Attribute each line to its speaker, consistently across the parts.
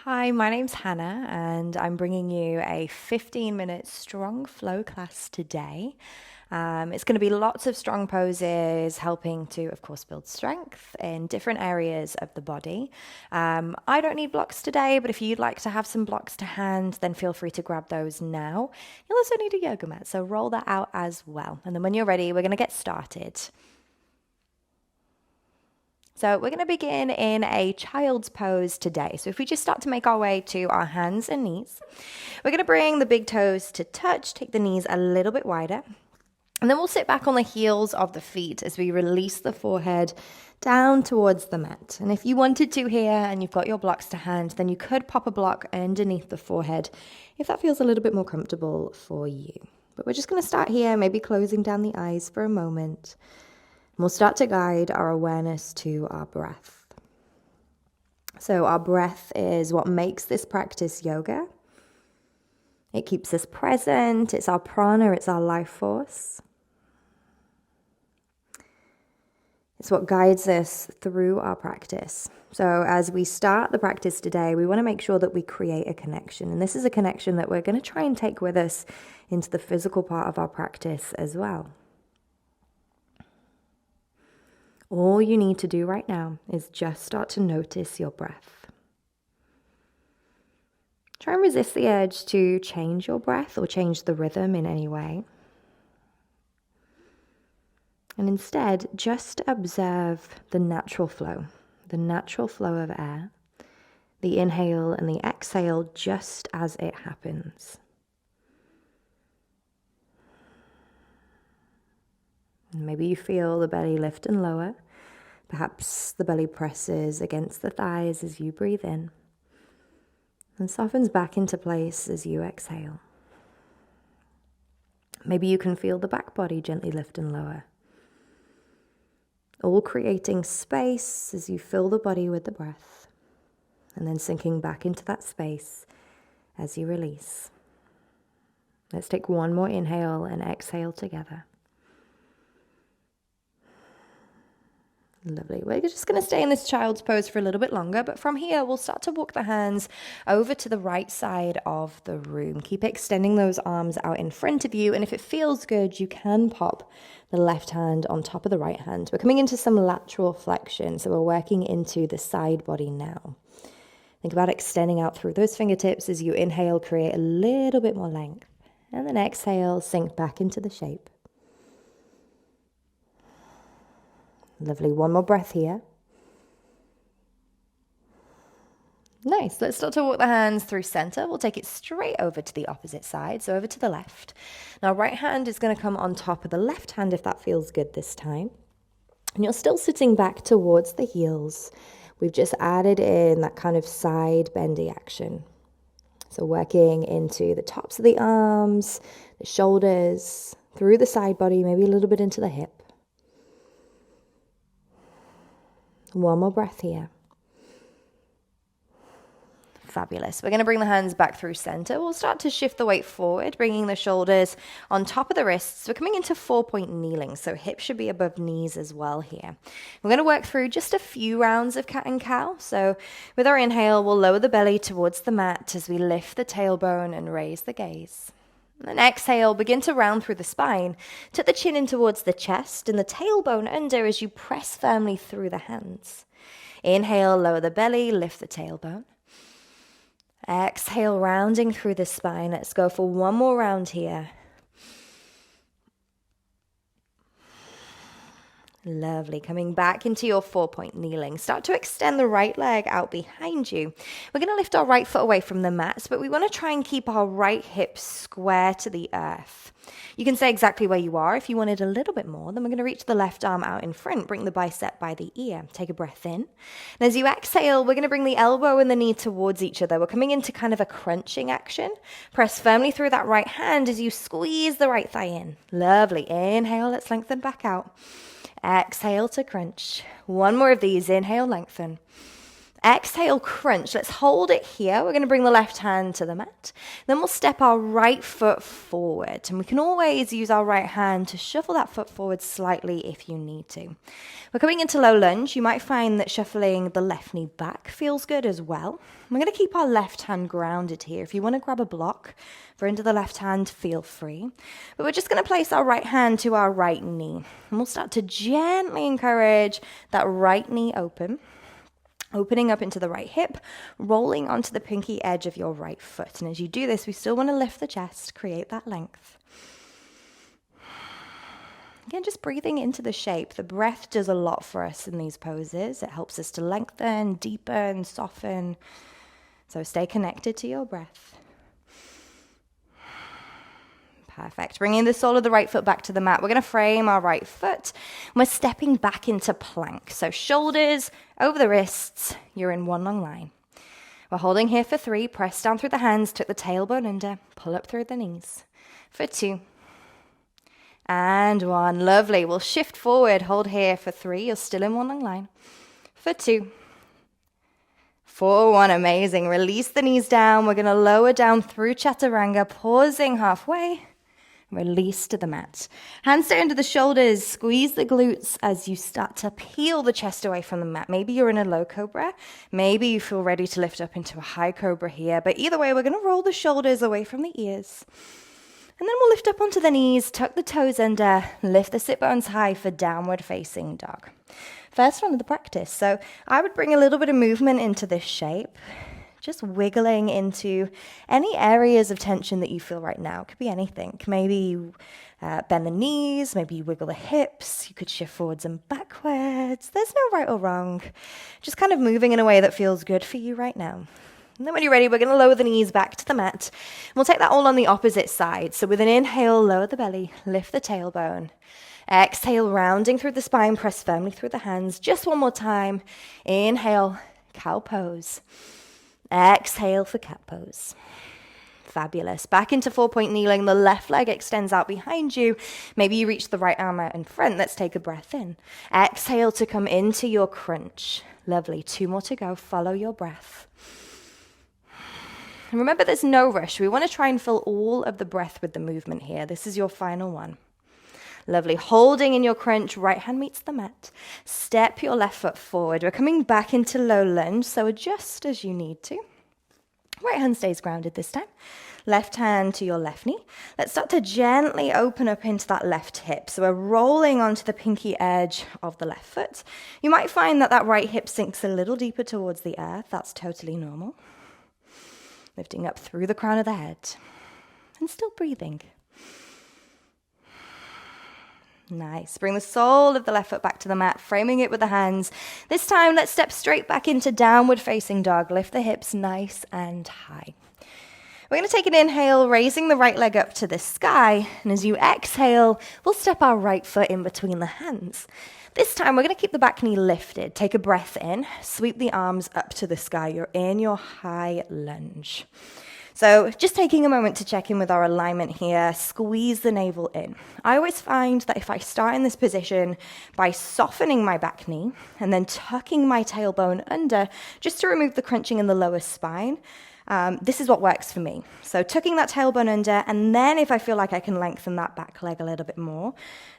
Speaker 1: Hi, my name's Hannah, and I'm bringing you a 15-minute strong flow class today. It's going to be lots of strong poses, helping to, of course, build strength in different areas of the body. I don't need blocks today, but if you'd like to have some blocks to hand, then feel free to grab those now. You'll also need a yoga mat, so roll that out as well. And then when you're ready, we're going to get started. So we're going to begin in a child's pose today. So if we just start to make our way to our hands and knees, we're going to bring the big toes to touch, take the knees a little bit wider, and then we'll sit back on the heels of the feet as we release the forehead down towards the mat. And if you wanted to here and you've got your blocks to hand, then you could pop a block underneath the forehead if that feels a little bit more comfortable for you. But we're just going to start here, maybe closing down the eyes for a moment. We'll start to guide our awareness to our breath. So our breath is what makes this practice yoga. It keeps us present. It's our prana. It's our life force. It's what guides us through our practice. So as we start the practice today, we want to make sure that we create a connection. And this is a connection that we're going to try and take with us into the physical part of our practice as well. All you need to do right now is just start to notice your breath. Try and resist the urge to change your breath or change the rhythm in any way. And instead, just observe the natural flow of air, the inhale and the exhale just as it happens. Maybe you feel the belly lift and lower. Perhaps the belly presses against the thighs as you breathe in and softens back into place as you exhale. Maybe you can feel the back body gently lift and lower, all creating space as you fill the body with the breath and then sinking back into that space as you release. Let's take one more inhale and exhale together. Lovely. We're just going to stay in this child's pose for a little bit longer, but from here we'll start to walk the hands over to the right side of the room. Keep extending those arms out in front of you, and if it feels good, you can pop the left hand on top of the right hand. We're coming into some lateral flexion, so we're working into the side body now. Think about extending out through those fingertips as you inhale, create a little bit more length, and then exhale, sink back into the shape. Lovely. One more breath here. Nice. Let's start to walk the hands through center. We'll take it straight over to the opposite side, so over to the left. Now, right hand is going to come on top of the left hand if that feels good this time. And you're still sitting back towards the heels. We've just added in that kind of side bendy action. So working into the tops of the arms, the shoulders, through the side body, maybe a little bit into the hip. One more breath here. Fabulous. We're going to bring the hands back through center. We'll start to shift the weight forward, bringing the shoulders on top of the wrists. We're coming into 4-point kneeling, so hips should be above knees as well here. We're going to work through just a few rounds of cat and cow. So with our inhale, we'll lower the belly towards the mat as we lift the tailbone and raise the gaze. And then exhale, begin to round through the spine. Tuck the chin in towards the chest and the tailbone under as you press firmly through the hands. Inhale, lower the belly, lift the tailbone. Exhale, rounding through the spine. Let's go for one more round here. Lovely. Coming back into your 4-point kneeling. Start to extend the right leg out behind you. We're going to lift our right foot away from the mats, but we want to try and keep our right hip square to the earth. You can stay exactly where you are. If you wanted a little bit more, then we're going to reach the left arm out in front, bring the bicep by the ear. Take a breath in. And as you exhale, we're going to bring the elbow and the knee towards each other. We're coming into kind of a crunching action. Press firmly through that right hand as you squeeze the right thigh in. Lovely. Inhale, let's lengthen back out. Exhale to crunch. One more of these. Inhale, lengthen. Exhale, crunch. Let's hold it here. We're going to bring the left hand to the mat. Then we'll step our right foot forward. And we can always use our right hand to shuffle that foot forward slightly if you need to. We're coming into low lunge. You might find that shuffling the left knee back feels good as well. We're going to keep our left hand grounded here. If you want to grab a block for into the left hand, feel free. But we're just going to place our right hand to our right knee. And we'll start to gently encourage that right knee opening up into the right hip, rolling onto the pinky edge of your right foot. And as you do this, we still want to lift the chest, create that length. Again, just breathing into the shape. The breath does a lot for us in these poses. It helps us to lengthen, deepen, soften. So stay connected to your breath. Perfect. Bringing the sole of the right foot back to the mat. We're going to frame our right foot. We're stepping back into plank. So shoulders over the wrists. You're in one long line. We're holding here for 3. Press down through the hands. Tuck the tailbone under. Pull up through the knees. For 2. And 1. Lovely. We'll shift forward. Hold here for 3. You're still in one long line. For 2. For 1. Amazing. Release the knees down. We're going to lower down through chaturanga. Pausing halfway. Release to the mat. Hands stay under the shoulders. Squeeze the glutes as you start to peel the chest away from the mat. Maybe you're in a low cobra. Maybe you feel ready to lift up into a high cobra here. But either way, we're going to roll the shoulders away from the ears. And then we'll lift up onto the knees, tuck the toes under, lift the sit bones high for downward facing dog. First one of the practice. So I would bring a little bit of movement into this shape. Just wiggling into any areas of tension that you feel right now. It could be anything. Maybe you bend the knees, maybe you wiggle the hips. You could shift forwards and backwards. There's no right or wrong. Just kind of moving in a way that feels good for you right now. And then when you're ready, we're going to lower the knees back to the mat. We'll take that all on the opposite side. So with an inhale, lower the belly, lift the tailbone. Exhale, rounding through the spine, press firmly through the hands. Just one more time. Inhale, cow pose. Exhale for cat pose. Fabulous. Back into 4-point kneeling. The left leg extends out behind you. Maybe you reach the right arm out in front. Let's take a breath in. Exhale to come into your crunch. Lovely. 2 more to go. Follow your breath. And remember, there's no rush. We want to try and fill all of the breath with the movement here. This is your final one. Lovely. Holding in your crunch, right hand meets the mat. Step your left foot forward. We're coming back into low lunge, so adjust as you need to. Right hand stays grounded this time. Left hand to your left knee. Let's start to gently open up into that left hip. So we're rolling onto the pinky edge of the left foot. You might find that that right hip sinks a little deeper towards the earth. That's totally normal. Lifting up through the crown of the head. And still breathing. Nice. Bring the sole of the left foot back to the mat, framing it with the hands. This time, let's step straight back into downward facing dog. Lift the hips nice and high. We're going to take an inhale, raising the right leg up to the sky. And as you exhale, we'll step our right foot in between the hands. This time, we're going to keep the back knee lifted. Take a breath in. Sweep the arms up to the sky. You're in your high lunge. So just taking a moment to check in with our alignment here, squeeze the navel in. I always find that if I start in this position by softening my back knee and then tucking my tailbone under, just to remove the crunching in the lower spine, this is what works for me. So tucking that tailbone under, and then if I feel like I can lengthen that back leg a little bit more,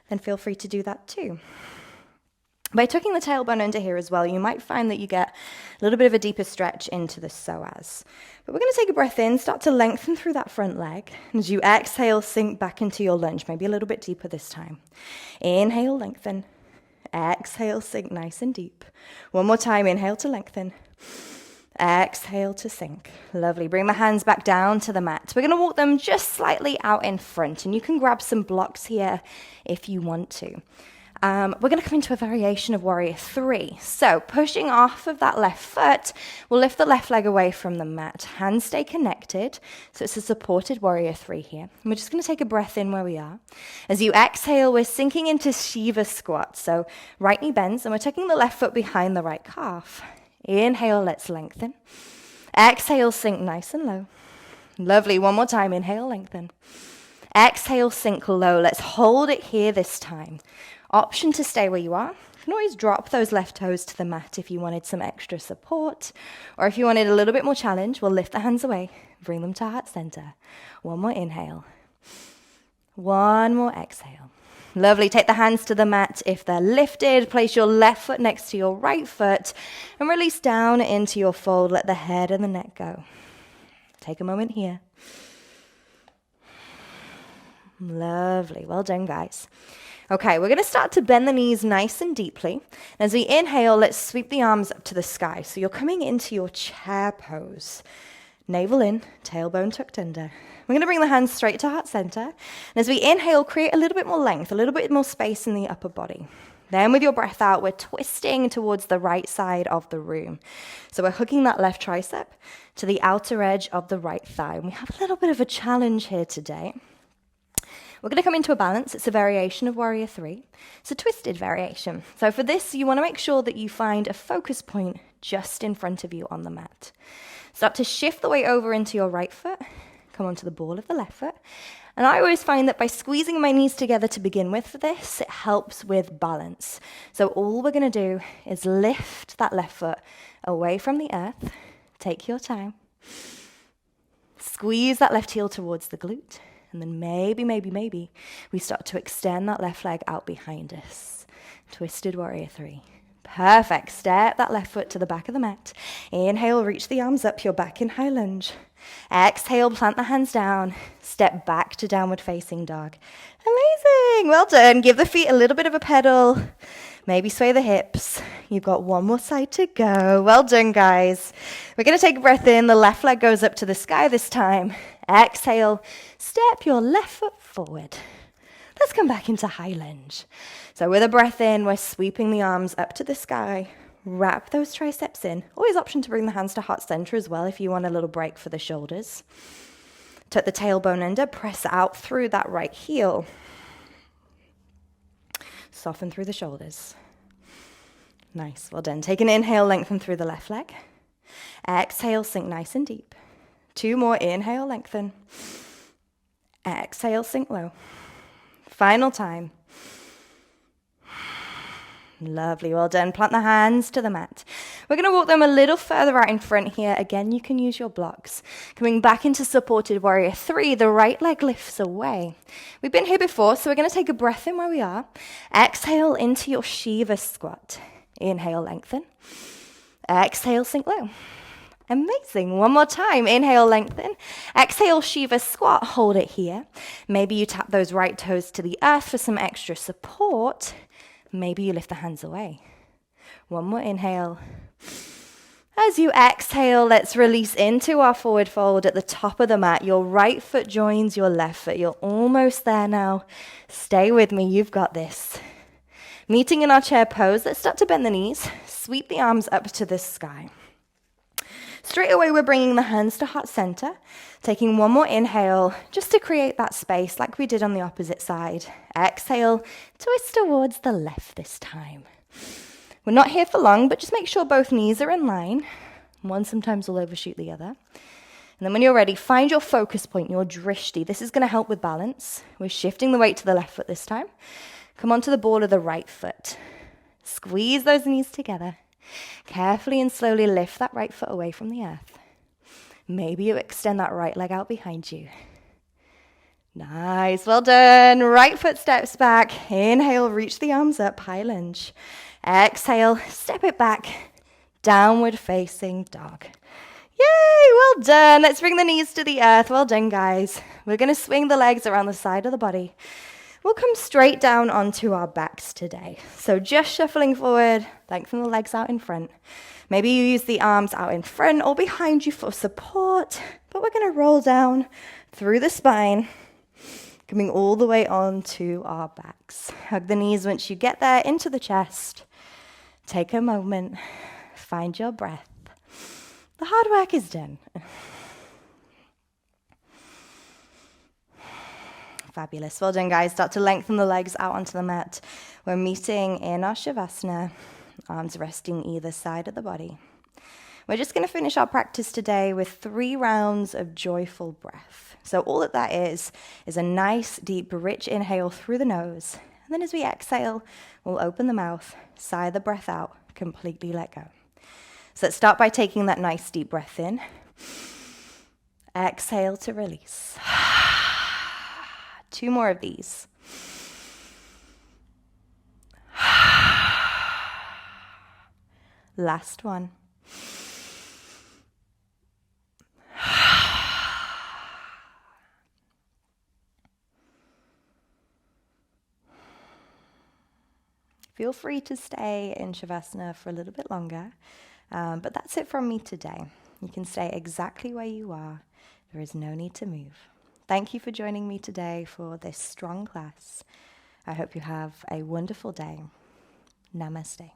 Speaker 1: then feel free to do that too. By tucking the tailbone under here as well, you might find that you get a little bit of a deeper stretch into the psoas. But we're going to take a breath in, start to lengthen through that front leg. And as you exhale, sink back into your lunge, maybe a little bit deeper this time. Inhale, lengthen. Exhale, sink nice and deep. One more time, inhale to lengthen. Exhale to sink. Lovely. Bring the hands back down to the mat. We're going to walk them just slightly out in front, and you can grab some blocks here if you want to. We're going to come into a variation of Warrior 3. So pushing off of that left foot, we'll lift the left leg away from the mat. Hands stay connected. So it's a supported Warrior 3 here. And we're just going to take a breath in where we are. As you exhale, we're sinking into Shiva squat. So right knee bends, and we're taking the left foot behind the right calf. Inhale, let's lengthen. Exhale, sink nice and low. Lovely. One more time. Inhale, lengthen. Exhale, sink low. Let's hold it here this time. Option to stay where you are. You can always drop those left toes to the mat if you wanted some extra support, or if you wanted a little bit more challenge, we'll lift the hands away, bring them to heart center. One more inhale. One more exhale. Lovely. Take the hands to the mat if they're lifted. Place your left foot next to your right foot and release down into your fold. Let the head and the neck go. Take a moment here. Lovely. Well done, guys. Okay, we're going to start to bend the knees nice and deeply. As we inhale, let's sweep the arms up to the sky. So you're coming into your chair pose. Navel in, tailbone tucked under. We're going to bring the hands straight to heart center. And as we inhale, create a little bit more length, a little bit more space in the upper body. Then with your breath out, we're twisting towards the right side of the room. So we're hooking that left tricep to the outer edge of the right thigh. And we have a little bit of a challenge here today. We're going to come into a balance. It's a variation of Warrior 3. It's a twisted variation. So for this, you want to make sure that you find a focus point just in front of you on the mat. Start to shift the weight over into your right foot. Come onto the ball of the left foot. And I always find that by squeezing my knees together to begin with for this, it helps with balance. So all we're going to do is lift that left foot away from the earth. Take your time. Squeeze that left heel towards the glute. And then maybe, we start to extend that left leg out behind us. Twisted Warrior 3. Perfect. Step that left foot to the back of the mat. Inhale, reach the arms up. You're back in high lunge. Exhale, plant the hands down. Step back to downward facing dog. Amazing. Well done. Give the feet a little bit of a pedal. Maybe sway the hips. You've got one more side to go. Well done, guys. We're going to take a breath in. The left leg goes up to the sky this time. Exhale, step your left foot forward. Let's come back into high lunge. So with a breath in, we're sweeping the arms up to the sky. Wrap those triceps in. Always option to bring the hands to heart center as well if you want a little break for the shoulders. Tuck the tailbone under, press out through that right heel. Soften through the shoulders. Nice, well done. Take an inhale, lengthen through the left leg. Exhale, sink nice and deep. 2 more, inhale, lengthen. Exhale, sink low. Final time. Lovely, well done. Plant the hands to the mat. We're going to walk them a little further out in front here. Again, you can use your blocks. Coming back into supported Warrior 3, the right leg lifts away. We've been here before, so we're going to take a breath in where we are. Exhale into your Shiva squat. Inhale, lengthen. Exhale, sink low. Amazing. One more time. Inhale, lengthen. Exhale, Shiva squat. Hold it here. Maybe you tap those right toes to the earth for some extra support. Maybe you lift the hands away. One more inhale. As you exhale, let's release into our forward fold at the top of the mat. Your right foot joins your left foot. You're almost there now. Stay with me. You've got this. Meeting in our chair pose, let's start to bend the knees. Sweep the arms up to the sky. Straight away, we're bringing the hands to heart center, taking one more inhale just to create that space like we did on the opposite side. Exhale, twist towards the left this time. We're not here for long, but just make sure both knees are in line. One sometimes will overshoot the other. And then when you're ready, find your focus point, your drishti. This is going to help with balance. We're shifting the weight to the left foot this time. Come onto the ball of the right foot. Squeeze those knees together. Carefully and slowly lift that right foot away from the earth. Maybe you extend that right leg out behind you. Nice, well done. Right foot steps back. Inhale, reach the arms up, high lunge. Exhale, step it back. Downward facing dog. Yay, well done. Let's bring the knees to the earth. Well done, guys. We're going to swing the legs around the side of the body. We'll come straight down onto our backs today. So just shuffling forward, lengthen the legs out in front. Maybe you use the arms out in front or behind you for support, but we're going to roll down through the spine, coming all the way onto our backs. Hug the knees once you get there into the chest. Take a moment, find your breath. The hard work is done. Fabulous. Well done, guys. Start to lengthen the legs out onto the mat. We're meeting in our Shavasana, arms resting either side of the body. We're just going to finish our practice today with 3 rounds of joyful breath. So all that is a nice, deep, rich inhale through the nose, and And then as we exhale, we'll open the mouth, sigh the breath out, completely let go. So let's start by taking that nice deep breath in. Exhale to release. 2 more of these. Last one. Feel free to stay in Shavasana for a little bit longer, but that's it from me today. You can stay exactly where you are. There is no need to move. Thank you for joining me today for this strong class. I hope you have a wonderful day. Namaste.